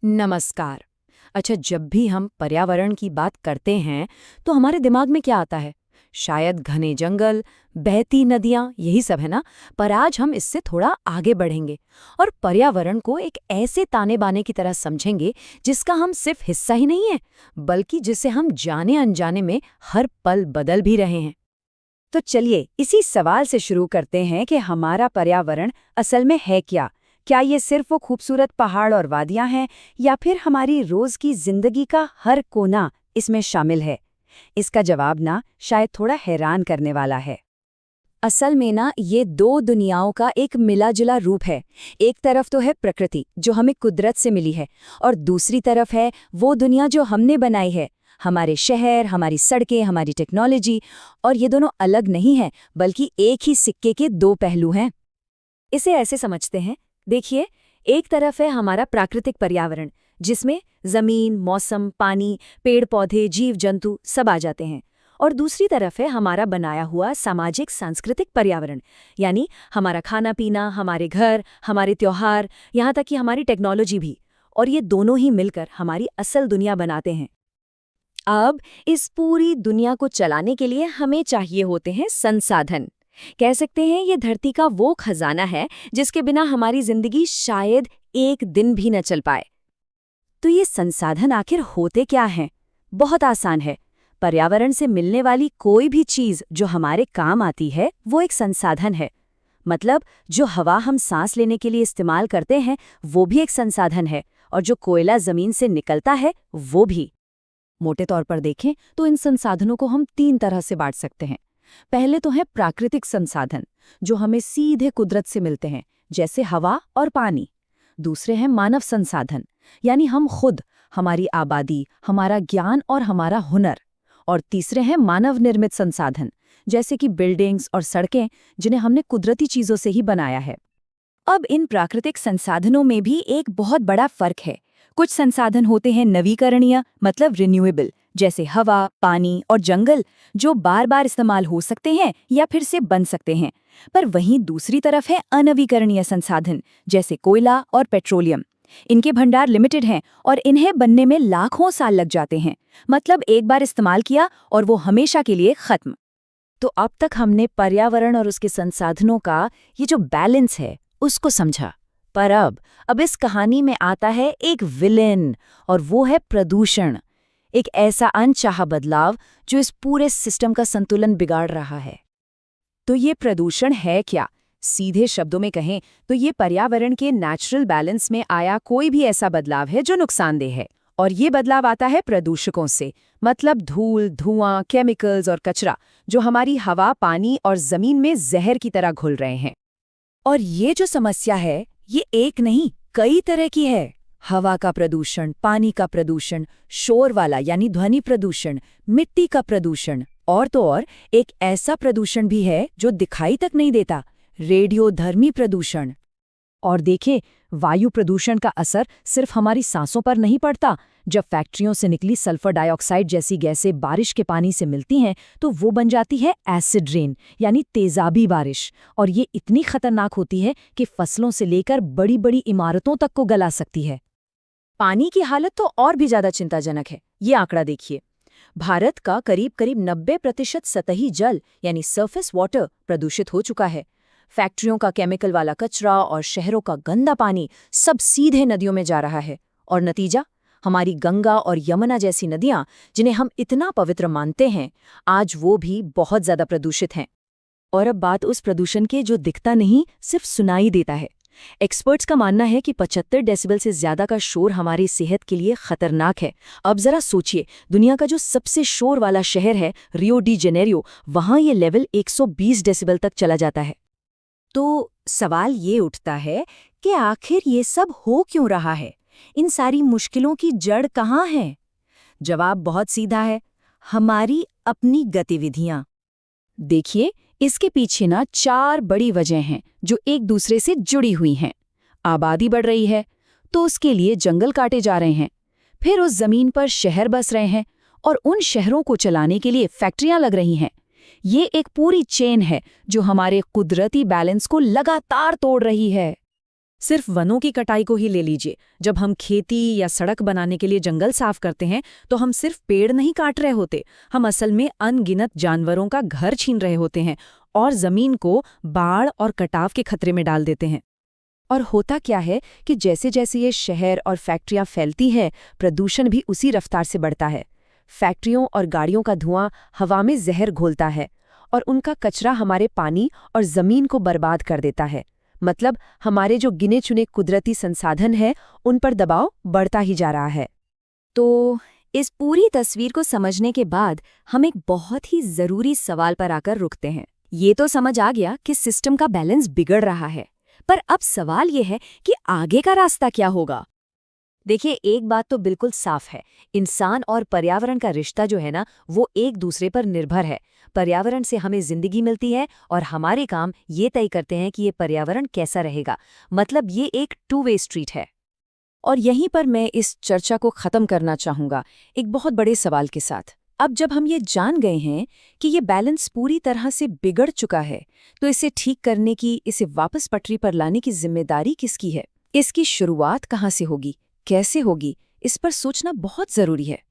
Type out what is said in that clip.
नमस्कार। अच्छा, जब भी हम पर्यावरण की बात करते हैं तो हमारे दिमाग में क्या आता है? शायद घने जंगल, बहती नदियां, यही सब है ना? पर आज हम इससे थोड़ा आगे बढ़ेंगे और पर्यावरण को एक ऐसे ताने बाने की तरह समझेंगे जिसका हम सिर्फ हिस्सा ही नहीं है, बल्कि जिसे हम जाने अनजाने में हर पल बदल भी रहे हैं। तो चलिए इसी सवाल से शुरू करते हैं कि हमारा पर्यावरण असल में है क्या? क्या ये सिर्फ वो खूबसूरत पहाड़ और वादियां हैं या फिर हमारी रोज की जिंदगी का हर कोना इसमें शामिल है? इसका जवाब ना शायद थोड़ा हैरान करने वाला है। असल में ना ये दो दुनियाओं का एक मिला जुला रूप है। एक तरफ तो है प्रकृति जो हमें कुदरत से मिली है और दूसरी तरफ है वो दुनिया जो हमने बनाई है। हमारे शहर, हमारी सड़कें, हमारी टेक्नोलॉजी। और ये दोनों अलग नहीं हैं बल्कि एक ही सिक्के के दो पहलू हैं। इसे ऐसे समझते हैं, देखिए, एक तरफ है हमारा प्राकृतिक पर्यावरण जिसमें जमीन, मौसम, पानी, पेड़ पौधे, जीव जंतु सब आ जाते हैं। और दूसरी तरफ है हमारा बनाया हुआ सामाजिक सांस्कृतिक पर्यावरण, यानी हमारा खाना पीना, हमारे घर, हमारे त्योहार, यहाँ तक कि हमारी टेक्नोलॉजी भी। और ये दोनों ही मिलकर हमारी असल दुनिया बनाते हैं। अब इस पूरी दुनिया को चलाने के लिए हमें चाहिए होते हैं संसाधन। कह सकते हैं ये धरती का वो खजाना है जिसके बिना हमारी जिंदगी शायद एक दिन भी न चल पाए। तो ये संसाधन आखिर होते क्या हैं? बहुत आसान है। पर्यावरण से मिलने वाली कोई भी चीज जो हमारे काम आती है वो एक संसाधन है। मतलब जो हवा हम सांस लेने के लिए इस्तेमाल करते हैं वो भी एक संसाधन है, और जो कोयला जमीन से निकलता है वो भी। मोटे तौर पर देखें तो इन संसाधनों को हम तीन तरह से बांट सकते हैं। पहले तो है प्राकृतिक संसाधन, जो हमें सीधे कुदरत से मिलते हैं, जैसे हवा और पानी। दूसरे हैं मानव संसाधन, यानी हम खुद, हमारी आबादी, हमारा ज्ञान और हमारा हुनर। और तीसरे हैं मानव निर्मित संसाधन, जैसे कि बिल्डिंग्स और सड़कें, जिन्हें हमने कुदरती चीजों से ही बनाया है। अब इन प्राकृतिक संसाधनों में भी एक बहुत बड़ा फर्क है। कुछ संसाधन होते हैं नवीकरणीय, मतलब रिन्यूएबल, जैसे हवा, पानी और जंगल, जो बार बार इस्तेमाल हो सकते हैं या फिर से बन सकते हैं। पर वहीं दूसरी तरफ है अनवीकरणीय संसाधन, जैसे कोयला और पेट्रोलियम। इनके भंडार लिमिटेड हैं और इन्हें बनने में लाखों साल लग जाते हैं। मतलब एक बार इस्तेमाल किया और वो हमेशा के लिए खत्म। तो अब तक हमने पर्यावरण और उसके संसाधनों का ये जो बैलेंस है उसको समझा। पर अब इस कहानी में आता है एक विलेन, और वो है प्रदूषण। एक ऐसा अनचाहा बदलाव जो इस पूरे सिस्टम का संतुलन बिगाड़ रहा है। तो ये प्रदूषण है क्या? सीधे शब्दों में कहें तो ये पर्यावरण के नेचुरल बैलेंस में आया कोई भी ऐसा बदलाव है जो नुकसानदेह है। और ये बदलाव आता है प्रदूषकों से, मतलब धूल, धुआं, केमिकल्स और कचरा, जो हमारी हवा, पानी और जमीन में जहर की तरह घुल रहे हैं। और ये जो समस्या है, ये एक नहीं, कई तरह की है। हवा का प्रदूषण, पानी का प्रदूषण, शोर वाला यानी ध्वनि प्रदूषण, मिट्टी का प्रदूषण, और तो और एक ऐसा प्रदूषण भी है जो दिखाई तक नहीं देता, रेडियोधर्मी प्रदूषण। और देखें, वायु प्रदूषण का असर सिर्फ हमारी सांसों पर नहीं पड़ता। जब फैक्ट्रियों से निकली सल्फर डाइऑक्साइड जैसी गैसें बारिश के पानी से मिलती हैं तो वो बन जाती है एसिड रेन, यानी तेजाबी बारिश। और ये इतनी खतरनाक होती है कि फसलों से लेकर बड़ी बड़ी इमारतों तक को गला सकती है। पानी की हालत तो और भी ज्यादा चिंताजनक है। ये आंकड़ा देखिए, भारत का करीब करीब 90% सतही जल यानी सरफेस वाटर प्रदूषित हो चुका है। फैक्ट्रियों का केमिकल वाला कचरा और शहरों का गंदा पानी सब सीधे नदियों में जा रहा है। और नतीजा, हमारी गंगा और यमुना जैसी नदियां, जिन्हें हम इतना पवित्र मानते हैं, आज वो भी बहुत ज्यादा प्रदूषित हैं। और अब बात उस प्रदूषण के जो दिखता नहीं, सिर्फ सुनाई देता है। एक्सपर्ट्स का मानना है कि 75 डेसिबल से ज्यादा का शोर हमारी सेहत के लिए खतरनाक है। अब जरा सोचिए, दुनिया का जो सबसे शोर वाला शहर है रियो डी जेनेरियो, वहां ये लेवल 120 डेसिबल तक चला जाता है। तो सवाल ये उठता है कि आखिर ये सब हो क्यों रहा है? इन सारी मुश्किलों की जड़ कहाँ है? जवाब बहुत सीधा है, हमारी अपनी गतिविधियां। देखिए, इसके पीछे ना 4 बड़ी वजह हैं जो एक दूसरे से जुड़ी हुई हैं। आबादी बढ़ रही है तो उसके लिए जंगल काटे जा रहे हैं, फिर उस जमीन पर शहर बस रहे हैं और उन शहरों को चलाने के लिए फैक्ट्रियां लग रही हैं। ये एक पूरी चेन है जो हमारे कुदरती बैलेंस को लगातार तोड़ रही है। सिर्फ वनों की कटाई को ही ले लीजिए। जब हम खेती या सड़क बनाने के लिए जंगल साफ करते हैं तो हम सिर्फ पेड़ नहीं काट रहे होते, हम असल में अनगिनत जानवरों का घर छीन रहे होते हैं और जमीन को बाढ़ और कटाव के खतरे में डाल देते हैं। और होता क्या है कि जैसे जैसे ये शहर और फैक्ट्रियां फैलती हैं, प्रदूषण भी उसी रफ्तार से बढ़ता है। फैक्ट्रियों और गाड़ियों का धुआं हवा में जहर घोलता है और उनका कचरा हमारे पानी और जमीन को बर्बाद कर देता है। मतलब हमारे जो गिने चुने कुदरती संसाधन हैं, उन पर दबाव बढ़ता ही जा रहा है। तो इस पूरी तस्वीर को समझने के बाद हम एक बहुत ही जरूरी सवाल पर आकर रुकते हैं। ये तो समझ आ गया कि सिस्टम का बैलेंस बिगड़ रहा है, पर अब सवाल ये है कि आगे का रास्ता क्या होगा। देखिए, एक बात तो बिल्कुल साफ है, इंसान और पर्यावरण का रिश्ता जो है ना, वो एक दूसरे पर निर्भर है। पर्यावरण से हमें जिंदगी मिलती है और हमारे काम ये तय करते हैं कि ये पर्यावरण कैसा रहेगा। मतलब ये एक टू वे स्ट्रीट है। और यहीं पर मैं इस चर्चा को खत्म करना चाहूंगा एक बहुत बड़े सवाल के साथ। अब जब हम ये जान गए हैं कि ये बैलेंस पूरी तरह से बिगड़ चुका है, तो इसे ठीक करने की, इसे वापस पटरी पर लाने की जिम्मेदारी किसकी है? इसकी शुरुआत कहाँ से होगी, कैसे होगी, इस पर सोचना बहुत जरूरी है।